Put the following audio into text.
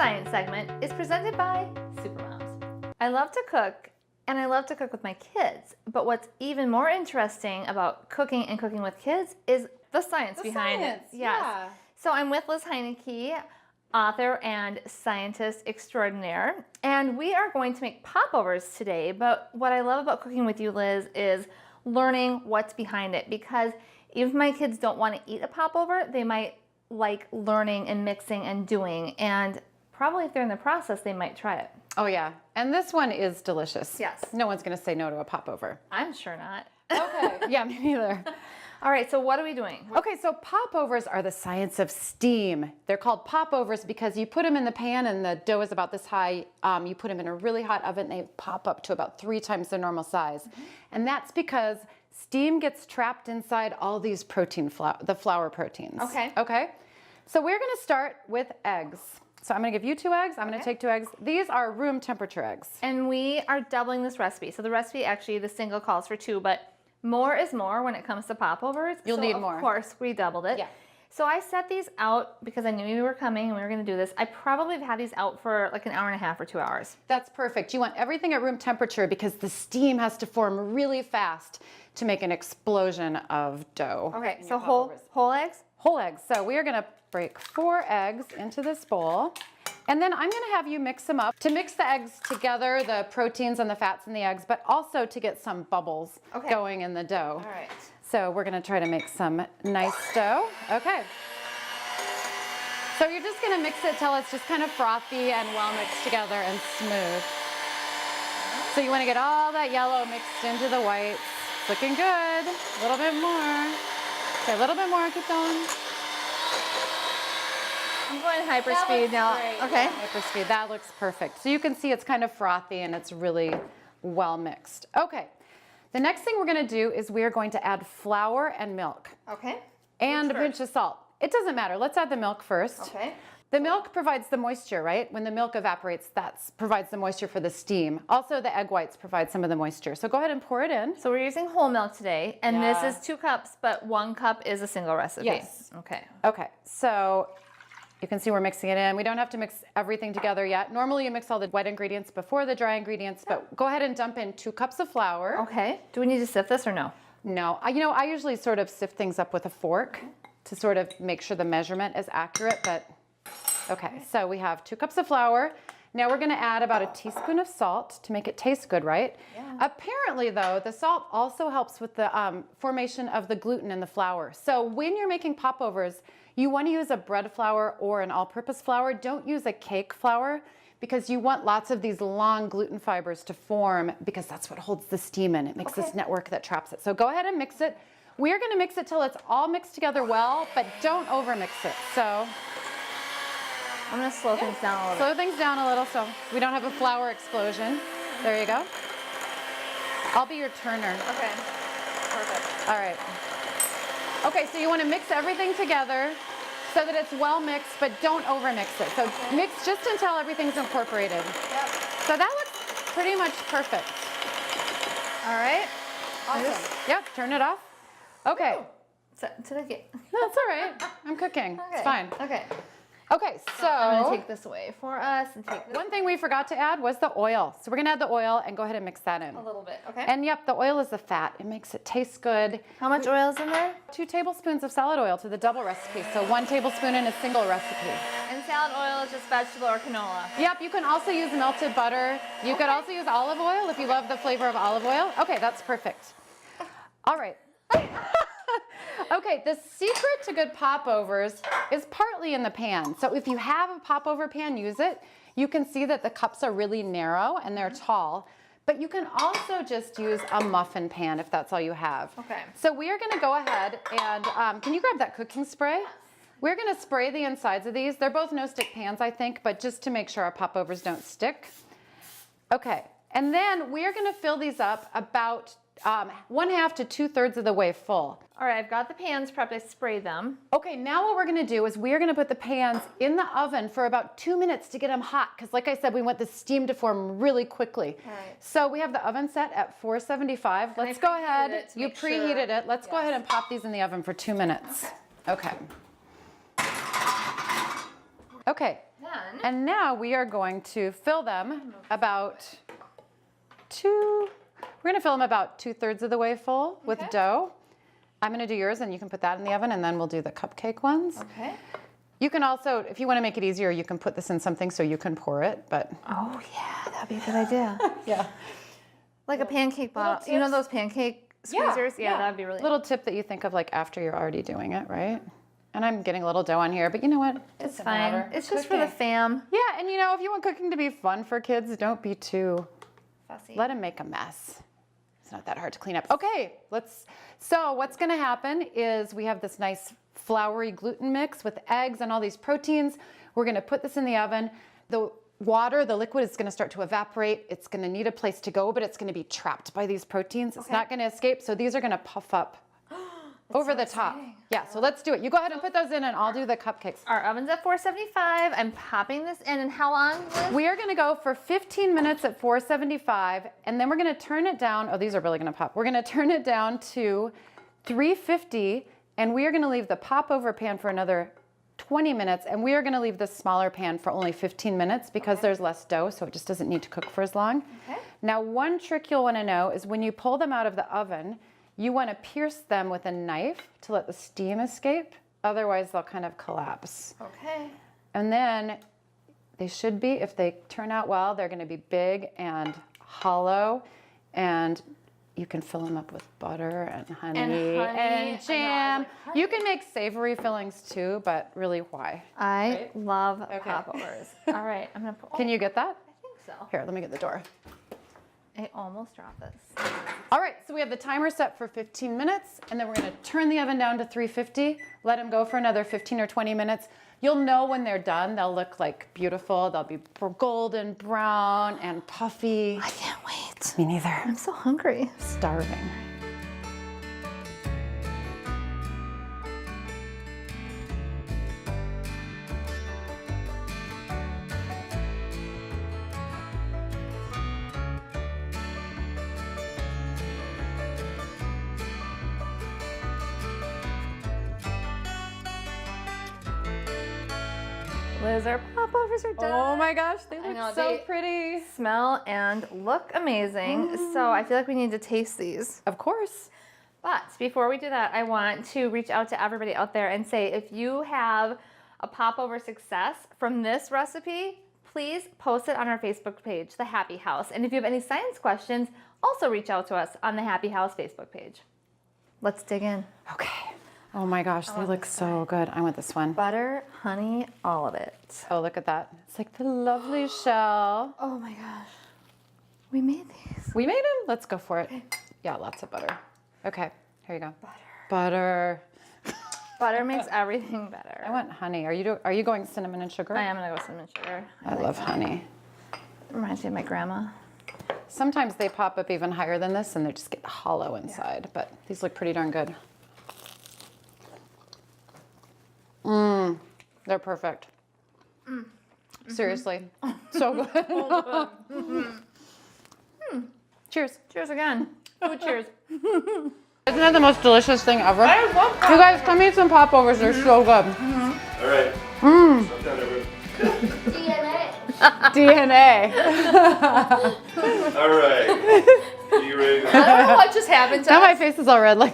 science segment is presented by Supermoms. I love to cook, and I love to cook with my kids, but what's even more interesting about cooking and cooking with kids is the science behind it. Yes. Yeah. So I'm with Liz Heineke, author and scientist extraordinaire, and we are going to make popovers today. But what I love about cooking with you, Liz, is learning what's behind it, because even if my kids don't want to eat a popover, they might like learning and mixing and doing, and probably if they're in the process, they might try it. Oh yeah, and this one is delicious. Yes. No one's gonna say no to a popover. I'm sure not. Okay. Yeah, me neither. All right, so what are we doing? Okay, so popovers are the science of steam. They're called popovers because you put them in the pan and the dough is about this high. You put them in a really hot oven, they pop up to about 3 times their normal size. And that's because steam gets trapped inside all these the flour proteins. Okay. Okay, so we're gonna start with eggs. So I'm gonna give you 2 eggs, I'm gonna take 2 eggs. These are room temperature eggs. And we are doubling this recipe. So the recipe, actually, the single calls for 2, but more is more when it comes to popovers. You'll need more. Of course, we doubled it. Yeah. So I set these out because I knew you were coming and we were gonna do this. I probably have had these out for like an hour and a half or 2 hours. That's perfect. You want everything at room temperature because the steam has to form really fast to make an explosion of dough. Okay, so whole eggs? Whole eggs. So we are gonna break 4 eggs into this bowl. And then I'm gonna have you mix them up to mix the eggs together, the proteins and the fats in the eggs, but also to get some bubbles going in the dough. All right. So we're gonna try to make some nice dough. Okay. So you're just gonna mix it till it's just kind of frothy and well mixed together and smooth. So you wanna get all that yellow mixed into the whites. It's looking good. A little bit more. Okay, a little bit more, keep going. I'm going hyper speed now. Great. Okay. Yeah, hyper speed, that looks perfect. So you can see it's kind of frothy and it's really well mixed. Okay, the next thing we're gonna do is we're going to add flour and milk. Okay. And a pinch of salt. It doesn't matter, let's add the milk first. Okay. The milk provides the moisture, right? When the milk evaporates, that provides the moisture for the steam. Also, the egg whites provide some of the moisture. So go ahead and pour it in. So we're using whole milk today, and Yeah. this is 2 cups, but 1 cup is a single recipe. Yes. Okay. Okay, so you can see we're mixing it in. We don't have to mix everything together yet. Normally you mix all the wet ingredients before the dry ingredients, but go ahead and dump in 2 cups of flour. Okay. Do we need to sift this or no? No, I usually sort of sift things up with a fork to sort of make sure the measurement is accurate, but okay. So we have 2 cups of flour. Now we're gonna add about a teaspoon of salt to make it taste good, right? Yeah. Apparently though, the salt also helps with the formation of the gluten in the flour. So when you're making popovers, you wanna use a bread flour or an all-purpose flour. Don't use a cake flour because you want lots of these long gluten fibers to form because that's what holds the steam in. It makes this network that traps it. So go ahead and mix it. We're gonna mix it till it's all mixed together well, but don't over-mix it. So I'm gonna slow things down a little slow things down a little so we don't have a flour explosion. There you go. I'll be your turner. bit. Okay. Perfect. All right. Okay, so you want to mix everything together so that it's well mixed, but don't over mix it. So mix just until everything's incorporated. Yep. So that looks pretty much perfect. All right. Awesome. Yep, turn it off. Okay. So, to the gate. That's all right. I'm cooking. Okay. It's fine. Okay. Okay, so I'm gonna take this away for us and take this one thing we forgot to add was the oil. So we're gonna add the oil and go ahead and mix that in. a little bit. Okay. And yep, the oil is the fat. It makes it taste good. How much oil is in there? 2 tablespoons of salad oil to the double recipe. So 1 tablespoon in a single recipe. And salad oil is just vegetable or canola. Yep, you can also use melted butter. You could also use olive oil if you love the flavor of olive oil. Okay, that's perfect. All right. Okay, the secret to good popovers is partly in the pan. So if you have a popover pan, use it. You can see that the cups are really narrow and they're tall, but you can also just use a muffin pan if that's all you have. Okay. So we are gonna go ahead and, can you grab that cooking spray? We're gonna spray the insides of these. They're both no-stick pans, I think, but just to make sure our popovers don't stick. Okay, and then we're gonna fill these up about 1/2 to 2/3 of the way full. All right, I've got the pans prepped. I sprayed them. Okay, now what we're gonna do is we're gonna put the pans in the oven for about 2 minutes to get them hot, because like I said, we want the steam to form really quickly. All right. So we have the oven set at 475. Let's go ahead. You preheated it. Let's go ahead and pop these in the oven for 2 minutes. Okay. Okay. Then, And now we are going to fill them about we're going to fill them about 2/3 of the way full with Okay. dough. I'm going to do yours and you can put that in the oven and then we'll do the cupcake ones. okay. You can also, if you want to make it easier, you can put this in something so you can pour it, but. Oh yeah, that'd be a good idea. Yeah. Like a pancake bottle. You know those pancake squeezers? Yeah, that'd be really. Little tip that you think of like after you're already doing it, right? And I'm getting a little dough on here, but you know what? It's Doesn't fine. matter. It's just for the fam. Yeah, and you know, if you want cooking to be fun for kids, don't be too, Fussy. let them make a mess. It's not that hard to clean up. Okay, so what's gonna happen is we have this nice floury gluten mix with eggs and all these proteins. We're gonna put this in the oven. The water, the liquid is gonna start to evaporate. It's gonna need a place to go, but it's gonna be trapped by these proteins. It's not gonna escape, so these are gonna puff up over the top. Yeah, so let's do it. You go ahead and put those in and I'll do the cupcakes. Our oven's at 475. I'm popping this in. And how long, Liz? We are gonna go for 15 minutes at 475, and then we're gonna turn it down. Oh, these are really gonna pop. We're gonna turn it down to 350, and we are gonna leave the popover pan for another 20 minutes, and we are gonna leave the smaller pan for only 15 minutes because there's less dough, so it just doesn't need to cook for as long. Okay. Now, one trick you'll wanna know is when you pull them out of the oven, you wanna pierce them with a knife to let the steam escape. Otherwise, they'll kind of collapse. Okay. And then they should be, if they turn out well, they're gonna be big and hollow, and you can fill them up with butter and honey and jam. honey. You can make savory fillings too, but really why? I love popovers. All right, I'm gonna put. Can you get that? I think so. Here, let me get the door. I almost dropped this. All right, so we have the timer set for 15 minutes, and then we're gonna turn the oven down to 350, let them go for another 15 or 20 minutes. You'll know when they're done. They'll look like beautiful. They'll be golden brown and puffy. I can't wait. Me neither. I'm so hungry. Starving. Liz, our popovers are done. Oh my gosh, they I look know, so they- pretty. Smell and look amazing. So I feel like we need to taste these. Of course. But before we do that, I want to reach out to everybody out there and say, if you have a popover success from this recipe, please post it on our Facebook page, The Happi House. And if you have any science questions, also reach out to us on the Happi House Facebook page. Let's dig in. Okay. Oh my gosh, they look so good. I want this one. Butter, honey, all of it. Oh, look at that. It's like the lovely shell. Oh my gosh. We made these. We made them? Let's go for it. Yeah, lots of butter. Okay, here you go. Butter. Butter makes everything better. I want honey. Are you going cinnamon and sugar? I am gonna go cinnamon sugar. I love honey. Reminds me of my grandma. Sometimes they pop up even higher than this and they just get hollow inside, but these look pretty darn good. They're perfect. Seriously, so good. Cheers. Cheers again. Food cheers. Isn't that the most delicious thing ever? I love You guys, come eat some popovers. They're so good. All right. Sometime every- DNA. All right. Are you ready? I don't know what just happened to Now us. my face is all red. Like.